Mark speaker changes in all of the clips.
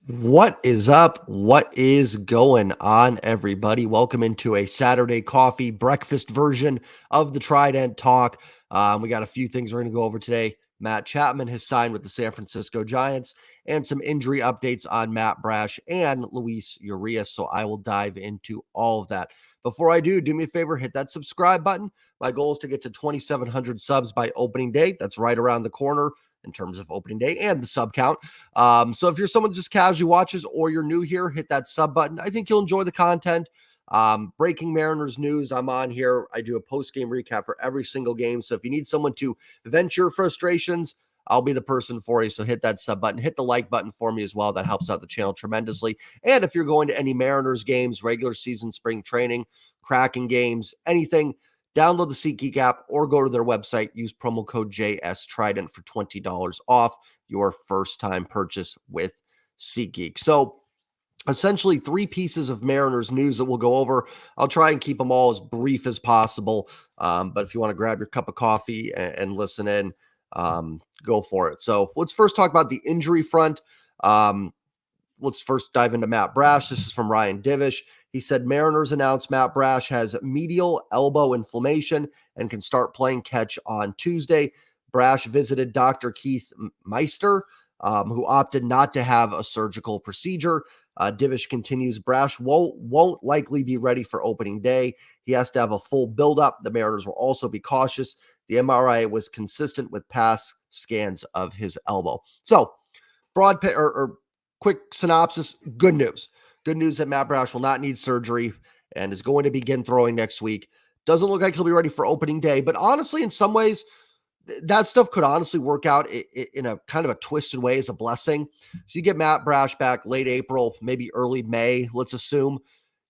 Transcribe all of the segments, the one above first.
Speaker 1: What is up? What is going on, everybody? Welcome into a Saturday coffee breakfast version of the Trident Talk. We got a few things we're going to go over today. Matt Chapman has signed with the San Francisco Giants, and some injury updates on Matt Brash and Luis Urias. So I will dive into all of that. Before I do me a favor, hit that subscribe button. My goal is to get to 2,700 subs by opening day. That's right around the corner in terms of opening day and the sub count. So if you're someone that just casually watches or you're new here, hit that sub button. I think you'll enjoy the content. Breaking Mariners news, I'm on here. I do a post-game recap for every single game. So if you need someone to vent your frustrations, I'll be the person for you. So hit that sub button, hit the like button for me as well. That helps out the channel tremendously. And if you're going to any Mariners games, regular season, spring training, cracking games, anything, download the SeatGeek app or go to their website. Use promo code JSTrident for $20 off your first time purchase with SeatGeek. So essentially three pieces of Mariners news that we'll go over. I'll try and keep them all as brief as possible. But if you want to grab your cup of coffee and listen in, go for it. So let's first talk about the injury front. Let's first dive into Matt Brash. This is from Ryan Divish. He said Mariners announced Matt Brash has medial elbow inflammation and can start playing catch on Tuesday. Brash visited Dr. Keith Meister, who opted not to have a surgical procedure. Divish continues, Brash won't likely be ready for opening day. He has to have a full buildup. The Mariners will also be cautious. The MRI was consistent with past scans of his elbow. So, quick synopsis, good news. Good news that Matt Brash will not need surgery and is going to begin throwing next week. Doesn't look like he'll be ready for opening day, but honestly, in some ways, that stuff could honestly work out in a kind of a twisted way as a blessing. So you get Matt Brash back late April, maybe early May, let's assume.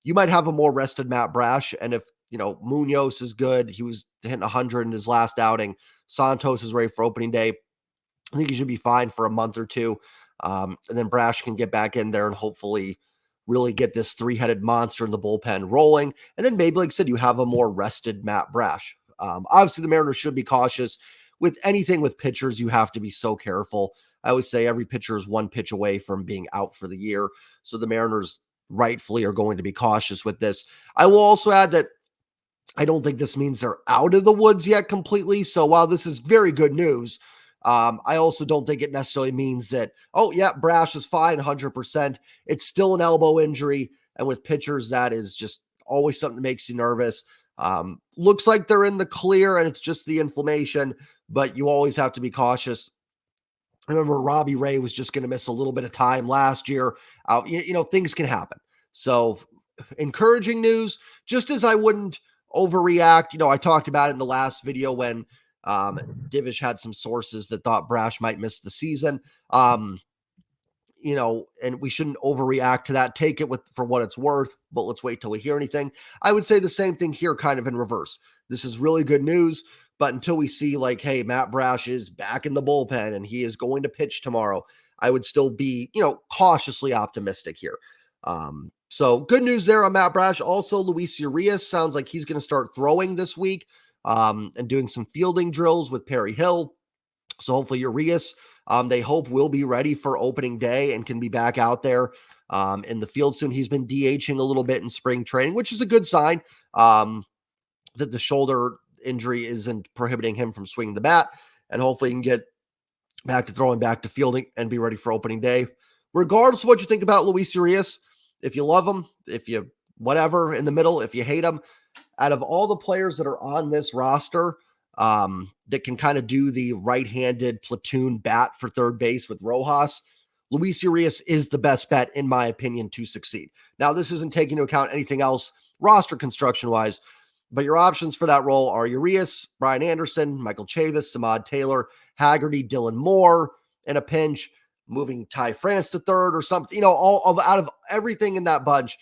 Speaker 1: You might have a more rested Matt Brash. And if, Munoz is good, he was hitting 100 in his last outing. Santos is ready for opening day. I think he should be fine for a month or two. And then Brash can get back in there and hopefully really get this three-headed monster in the bullpen rolling. And then maybe, like I said, you have a more rested Matt Brash. Obviously, the Mariners should be cautious. With anything with pitchers, you have to be so careful. I always say every pitcher is one pitch away from being out for the year. So the Mariners rightfully are going to be cautious with this. I will also add that I don't think this means they're out of the woods yet completely. So while this is very good news, I also don't think it necessarily means that, oh, yeah, Brash is fine 100%. It's still an elbow injury. And with pitchers, that is just always something that makes you nervous. Looks like they're in the clear and it's just the inflammation, but you always have to be cautious. I remember Robbie Ray was just going to miss a little bit of time last year. Things can happen. So encouraging news, just as I wouldn't overreact. I talked about it in the last video when Divish had some sources that thought Brash might miss the season. And we shouldn't overreact to that. Take it for what it's worth, but let's wait till we hear anything. I would say the same thing here, kind of in reverse. This is really good news, but until we see hey, Matt Brash is back in the bullpen and he is going to pitch tomorrow, I would still be, cautiously optimistic here. So good news there on Matt Brash. Also, Luis Urias sounds like he's going to start throwing this week and doing some fielding drills with Perry Hill. So hopefully Urias, they hope will be ready for opening day and can be back out there in the field soon. He's been DHing a little bit in spring training, which is a good sign that the shoulder injury isn't prohibiting him from swinging the bat. And hopefully he can get back to throwing, back to fielding, and be ready for opening day. Regardless of what you think about Luis Urias, if you love him, if you whatever in the middle, if you hate him, out of all the players that are on this roster that can kind of do the right-handed platoon bat for third base with Rojas, Luis Urias is the best bet, in my opinion, to succeed. Now, this isn't taking into account anything else roster construction-wise, but your options for that role are Urias, Brian Anderson, Michael Chavis, Samad Taylor, Haggerty, Dylan Moore in a pinch, moving Ty France to third or something, out of everything in that bunch,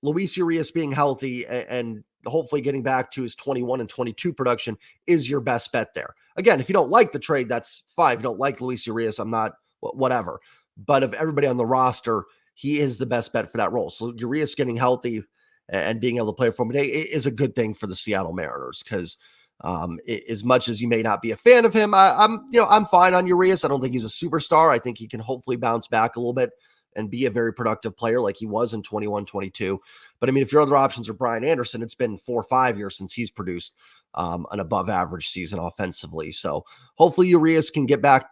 Speaker 1: Luis Urias being healthy and hopefully getting back to his 21 and 22 production is your best bet there. Again, if you don't like the trade, that's fine. If you don't like Luis Urias, I'm not, whatever. But of everybody on the roster, he is the best bet for that role. So Urias getting healthy and being able to play for him today is a good thing for the Seattle Mariners because as much as you may not be a fan of him, I'm fine on Urias. I don't think he's a superstar. I think he can hopefully bounce back a little bit and be a very productive player like he was in 21-22. But I mean, if your other options are Brian Anderson, it's been 4 or 5 years since he's produced an above average season offensively. So hopefully Urias can get back,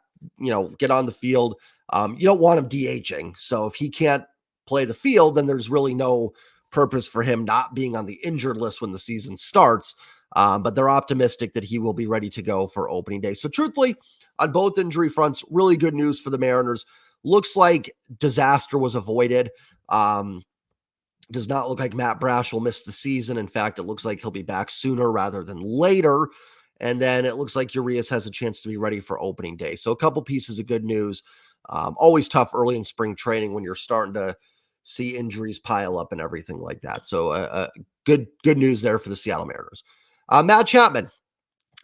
Speaker 1: get on the field. You don't want him DHing. So if he can't play the field, then there's really no purpose for him not being on the injured list when the season starts. But they're optimistic that he will be ready to go for opening day. So truthfully, on both injury fronts, really good news for the Mariners. Looks like disaster was avoided. Does not look like Matt Brash will miss the season. In fact, it looks like he'll be back sooner rather than later. And then it looks like Urias has a chance to be ready for opening day. So a couple pieces of good news. Always tough early in spring training when you're starting to see injuries pile up and everything like that. So good news there for the Seattle Mariners. Matt Chapman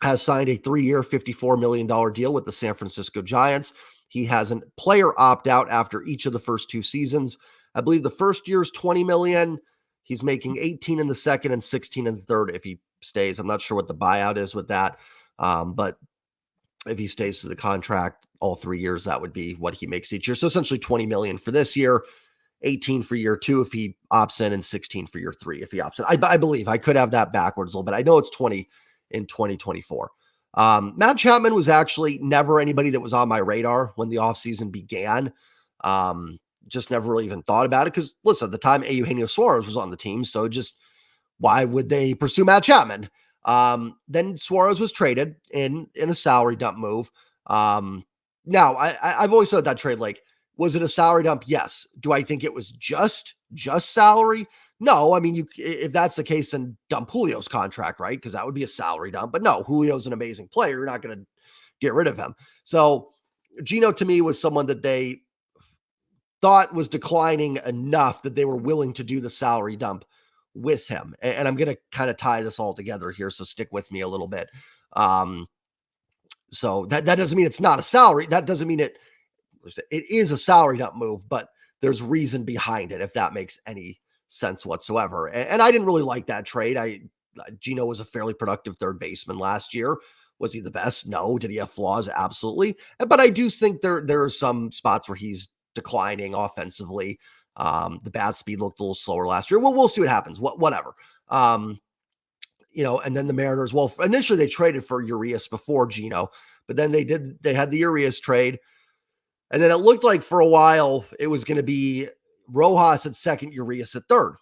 Speaker 1: has signed a 3-year, $54 million deal with the San Francisco Giants. He has a player opt-out after each of the first 2 seasons. I believe the first year is $20 million. He's making 18 in the second and 16 in the third if he stays. I'm not sure what the buyout is with that. But if he stays to the contract all 3 years, that would be what he makes each year. So essentially $20 million for this year, 18 for year 2 if he opts in, and 16 for year 3 if he opts in. I believe I could have that backwards a little bit. I know it's 20 in 2024. Matt Chapman was actually never anybody that was on my radar when the offseason began. Just never really even thought about it because, listen, at the time, Eugenio Suarez was on the team, so just why would they pursue Matt Chapman? Then Suarez was traded in a salary dump move. Now, I've always said that trade, like, was it a salary dump? Yes. Do I think it was just salary? No. I mean, if that's the case, then dump Julio's contract, right? Because that would be a salary dump. But no, Julio's an amazing player. You're not going to get rid of him. So Gino, to me, was someone that they thought was declining enough that they were willing to do the salary dump with him. And I'm going to kind of tie this all together here, so stick with me a little bit. So that doesn't mean it's not a salary. That doesn't mean it is a salary dump move, but there's reason behind it, if that makes any sense whatsoever. And I didn't really like that trade. Gino was a fairly productive third baseman last year. Was he the best? No. Did he have flaws? Absolutely. But I do think there are some spots where he's declining offensively. The bat speed looked a little slower last year. Well, we'll see what happens. Whatever. And then the Mariners, well, initially they traded for Urias before Gino, but then they had the Urias trade. And then it looked like for a while it was going to be Rojas at second, Urias at third,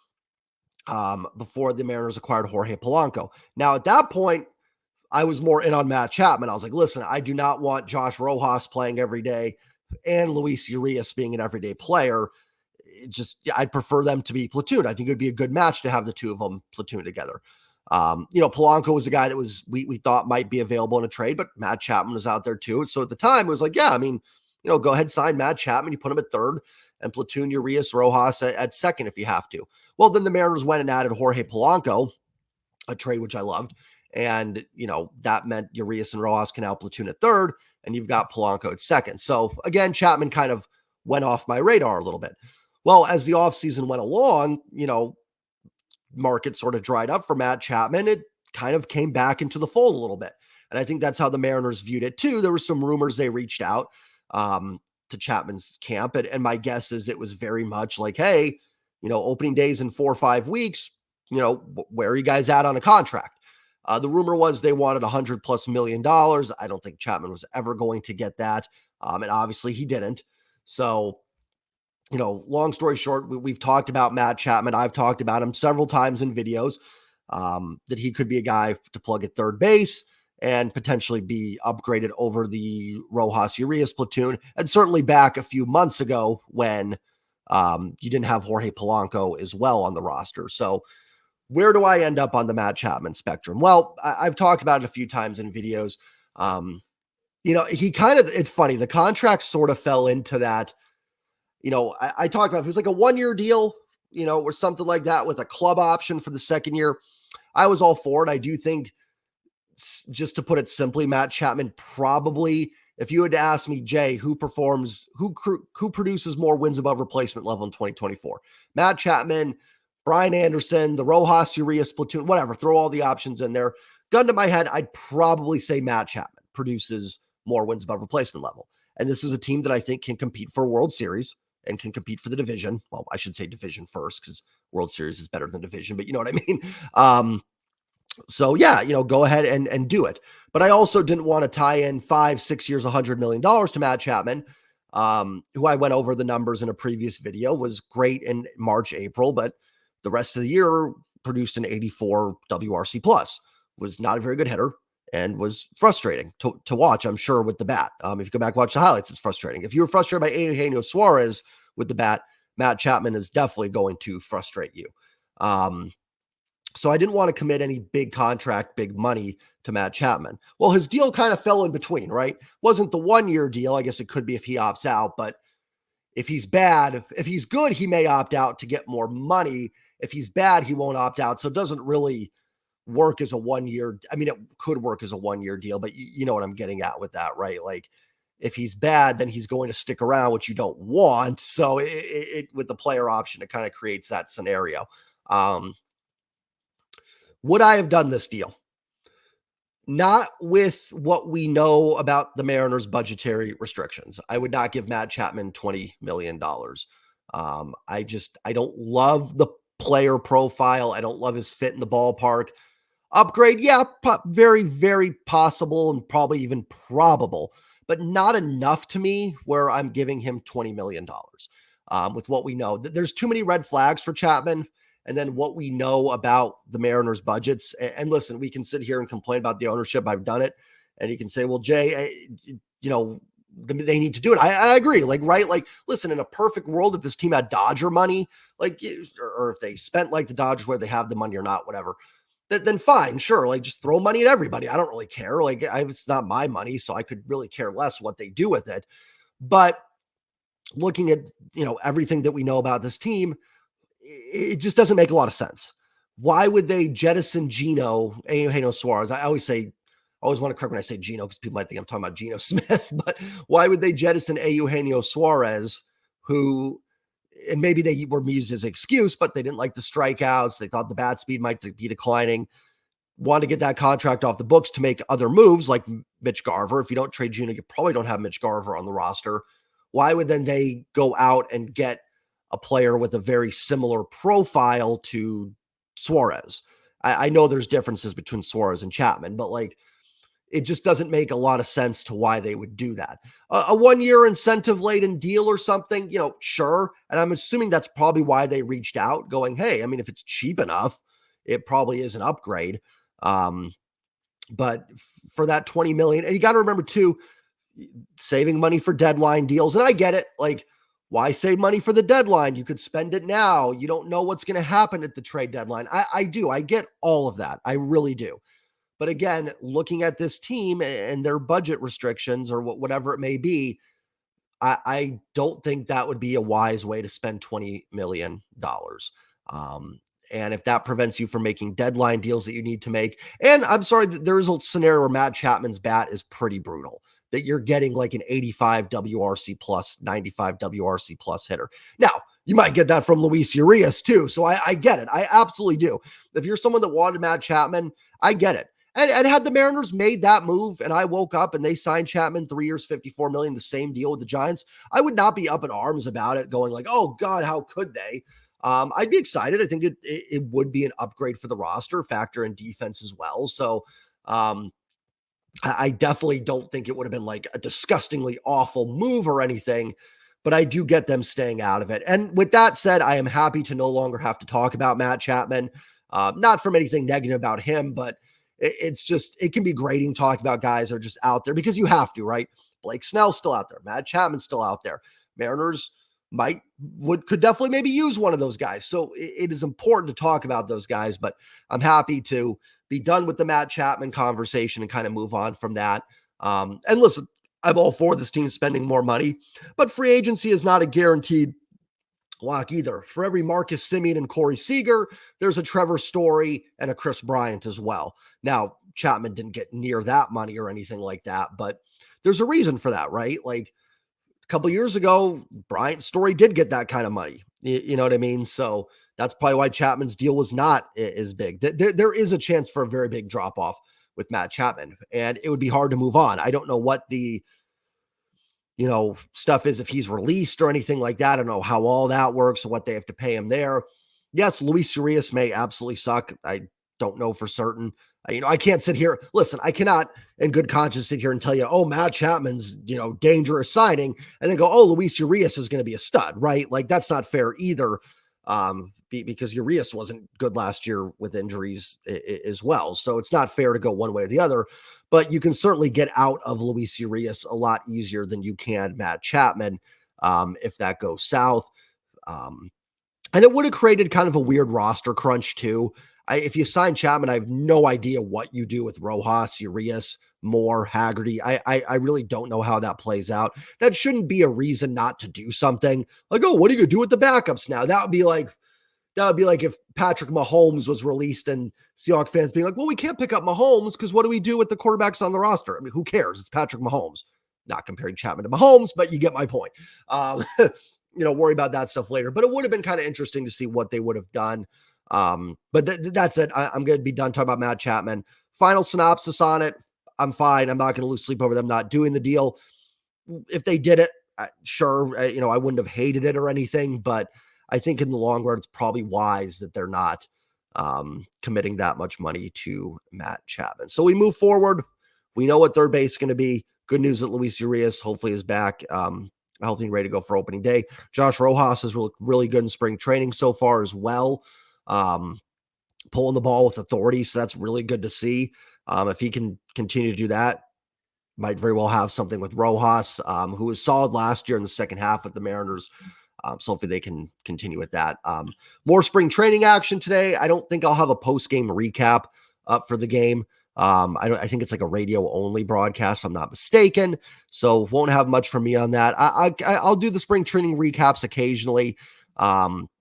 Speaker 1: before the Mariners acquired Jorge Polanco. Now, at that point, I was more in on Matt Chapman. I was like, listen, I do not want Josh Rojas playing every day and Luis Urias being an everyday player. I'd prefer them to be platooned. I think it would be a good match to have the two of them platoon together. Polanco was a guy that we thought might be available in a trade, but Matt Chapman was out there too. So at the time, it was like, yeah, I mean, go ahead, sign Matt Chapman. You put him at third and platoon Urias Rojas at second if you have to. Well, then the Mariners went and added Jorge Polanco, a trade which I loved. And, that meant Urias and Rojas can now platoon at third, and you've got Polanco at second. So again, Chapman kind of went off my radar a little bit. Well, as the offseason went along, market sort of dried up for Matt Chapman. It kind of came back into the fold a little bit. And I think that's how the Mariners viewed it too. There were some rumors they reached out to Chapman's camp. And my guess is it was very much like, hey, opening days in 4 or 5 weeks, where are you guys at on a contract? The rumor was they wanted $100+ million. I don't think Chapman was ever going to get that. And obviously he didn't. So, long story short, we've talked about Matt Chapman. I've talked about him several times in videos, that he could be a guy to plug at third base and potentially be upgraded over the Rojas Urias platoon. And certainly back a few months ago when you didn't have Jorge Polanco as well on the roster. So where do I end up on the Matt Chapman spectrum? Well, I've talked about it a few times in videos. He it's funny. The contract sort of fell into that. I talked about, if it was like a 1-year deal, or something like that with a club option for the second year, I was all for it. I do think, just to put it simply, Matt Chapman probably, if you had to ask me, Jay, who produces more wins above replacement level in 2024? Matt Chapman, Brian Anderson, the Rojas Urias platoon, whatever, throw all the options in there. Gun to my head, I'd probably say Matt Chapman produces more wins above replacement level. And this is a team that I think can compete for a World Series and can compete for the division. Well, I should say division first because World Series is better than division, but you know what I mean? So yeah, go ahead and do it. But I also didn't want to tie in 5-6 years, $100 million to Matt Chapman, who I went over the numbers in a previous video, was great in March, April, but the rest of the year produced an 84 WRC plus, was not a very good hitter, and was frustrating to watch, I'm sure, with the bat. If you go back and watch the highlights, it's frustrating. If you were frustrated by Eugenio Suarez with the bat, Matt Chapman is definitely going to frustrate you. So I didn't want to commit any big contract, big money to Matt Chapman. Well, his deal kind of fell in between, right? Wasn't the 1-year deal. I guess it could be if he opts out, but if he's bad, if he's good, he may opt out to get more money. If he's bad, he won't opt out. So it doesn't really work as a 1-year. I mean, it could work as a 1-year deal, but you know what I'm getting at with that, right? Like if he's bad, then he's going to stick around, which you don't want. So it with the player option, it kind of creates that scenario. Would I have done this deal? Not with what we know about the Mariners' budgetary restrictions. I would not give Matt Chapman $20 million. I don't love the player profile. I don't love his fit in the ballpark. Upgrade, yeah, very, very possible and probably even probable, but not enough to me where I'm giving him $20 million. With what we know, there's too many red flags for Chapman. And then what we know about the Mariners' budgets. And listen, we can sit here and complain about the ownership. I've done it. And you can say, well, Jay, they need to do it. I agree. Like, right. Like, listen, in a perfect world, if this team had Dodger money, like, or if they spent like the Dodgers where they have the money or not, whatever, then fine. Sure. Like, just throw money at everybody. I don't really care. Like, it's not my money, so I could really care less what they do with it. But looking at, everything that we know about this team, it just doesn't make a lot of sense. Why would they jettison Eugenio Suarez? I always want to correct when I say Gino because people might think I'm talking about Geno Smith, but why would they jettison Eugenio Suarez, who, and maybe they were used as an excuse, but they didn't like the strikeouts. They thought the bat speed might be declining. Want to get that contract off the books to make other moves like Mitch Garver. If you don't trade Gino, you probably don't have Mitch Garver on the roster. Why would then they go out and get a player with a very similar profile to Suarez? I know there's differences between Suarez and Chapman, but like, it just doesn't make a lot of sense to why they would do that. A 1-year incentive laden deal or something, sure. And I'm assuming that's probably why they reached out going, hey, I mean, if it's cheap enough, it probably is an upgrade. But for that 20 million, and you got to remember too, saving money for deadline deals. And I get it. Like, why save money for the deadline? You could spend it now. You don't know what's going to happen at the trade deadline. I do. I get all of that. I really do. But again, looking at this team and their budget restrictions or whatever it may be, I don't think that would be a wise way to spend $20 million. And if that prevents you from making deadline deals that you need to make, and I'm sorry, there's a scenario where Matt Chapman's bat is pretty brutal, that you're getting like an 85 WRC plus, 95 WRC plus hitter. Now, you might get that from Luis Urias too. So I get it. I absolutely do. If you're someone that wanted Matt Chapman, I get it. And had the Mariners made that move and I woke up and they signed Chapman 3 years, $54 million, the same deal with the Giants, I would not be up in arms about it going like, oh God, how could they? I'd be excited. I think it would be an upgrade for the roster, factor in defense as well. So I definitely don't think it would have been like a disgustingly awful move or anything, but I do get them staying out of it. And with that said, I am happy to no longer have to talk about Matt Chapman, not from anything negative about him, but it's just, it can be grating talking about guys that are just out there because you have to, right? Blake Snell's still out there. Matt Chapman's still out there. Mariners could definitely maybe use one of those guys. So it is important to talk about those guys, but I'm happy to be done with the Matt Chapman conversation and kind of move on from that. And listen, I'm all for this team spending more money, but free agency is not a guaranteed lock either. For every Marcus Semien and Corey Seager, there's a Trevor Story and a Chris Bryant as well. Now, Chapman didn't get near that money or anything like that, but there's a reason for that, right? Like a couple years ago, Bryant Story did get that kind of money. You know what I mean? So that's probably why Chapman's deal was not as big. There is a chance for a very big drop off with Matt Chapman, and it would be hard to move on. I don't know what the stuff is if he's released or anything like that. I don't know how all that works or what they have to pay him there. Yes, Luis Urias may absolutely suck. I don't know for certain. I can't sit here. Listen, I cannot in good conscience sit here and tell you, oh, Matt Chapman's, dangerous signing, and then go, oh, Luis Urias is going to be a stud, right? Like, that's not fair either. Because Urias wasn't good last year with injuries as well. So it's not fair to go one way or the other, but you can certainly get out of Luis Urias a lot easier than you can Matt Chapman if that goes south. And it would have created kind of a weird roster crunch too. If you sign Chapman, I have no idea what you do with Rojas, Urias, Moore, Haggerty. I really don't know how that plays out. That shouldn't be a reason not to do something. Like, oh, what are you gonna do with the backups now? That would be like if Patrick Mahomes was released and Seahawks fans being like, well, we can't pick up Mahomes because what do we do with the quarterbacks on the roster? I mean, who cares? It's Patrick Mahomes. Not comparing Chapman to Mahomes, but you get my point. Worry about that stuff later. But it would have been kind of interesting to see what they would have done. But that's it. I'm going to be done talking about Matt Chapman. Final synopsis on it. I'm fine. I'm not going to lose sleep over them not doing the deal. If they did it, sure, I wouldn't have hated it or anything, but I think in the long run, it's probably wise that they're not committing that much money to Matt Chapman. So we move forward. We know what third base is going to be. Good news that Luis Urias hopefully is back healthy and ready to go for opening day. Josh Rojas has looked really good in spring training so far as well. Pulling the ball with authority. So that's really good to see. If he can continue to do that, might very well have something with Rojas, who was solid last year in the second half with the Mariners. So hopefully they can continue with that. More spring training action today. I don't think I'll have a post-game recap up for the game. I think it's like a radio only broadcast. I'm not mistaken. So won't have much from me on that. I'll do the spring training recaps occasionally.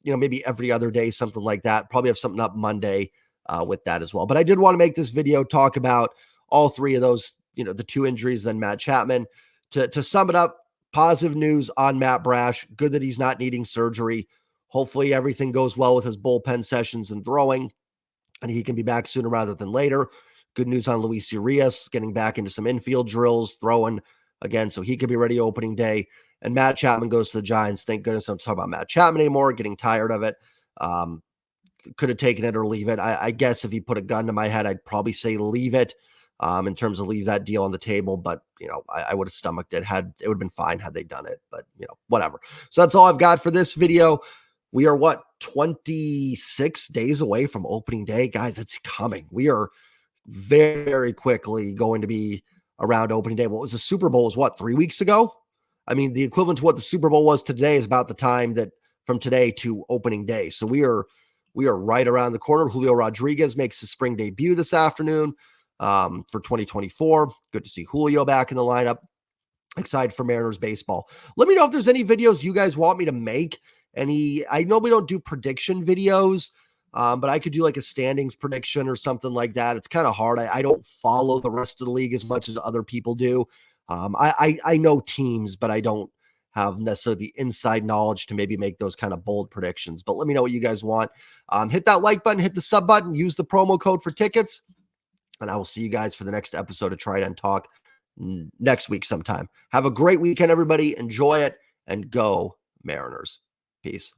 Speaker 1: Maybe every other day, something like that. Probably have something up Monday with that as well. But I did want to make this video talk about all three of those, the two injuries, then Matt Chapman. To sum it up, positive news on Matt Brash. Good that he's not needing surgery. Hopefully everything goes well with his bullpen sessions and throwing, and he can be back sooner rather than later. Good news on Luis Urias, getting back into some infield drills, throwing again, so he could be ready opening day. And Matt Chapman goes to the Giants. Thank goodness I don't talk about Matt Chapman anymore, getting tired of it. Could have taken it or leave it. I guess if you put a gun to my head, I'd probably say leave it in terms of leave that deal on the table. But, I would have stomached it. It would have been fine had they done it. But, whatever. So that's all I've got for this video. We are 26 days away from opening day? Guys, it's coming. We are very, very quickly going to be around opening day. What was the Super Bowl was 3 weeks ago? I mean, the equivalent to what the Super Bowl was today is about the time that from today to opening day. So we are right around the corner. Julio Rodriguez makes his spring debut this afternoon for 2024. Good to see Julio back in the lineup. Excited for Mariners baseball. Let me know if there's any videos you guys want me to make. I know we don't do prediction videos, but I could do like a standings prediction or something like that. It's kind of hard. I don't follow the rest of the league as much as other people do. I know teams, but I don't have necessarily the inside knowledge to maybe make those kind of bold predictions. But let me know what you guys want. Hit that like button, hit the sub button, use the promo code for tickets, and I will see you guys for the next episode of Trident Talk next week sometime. Have a great weekend, everybody. Enjoy it, and go Mariners. Peace.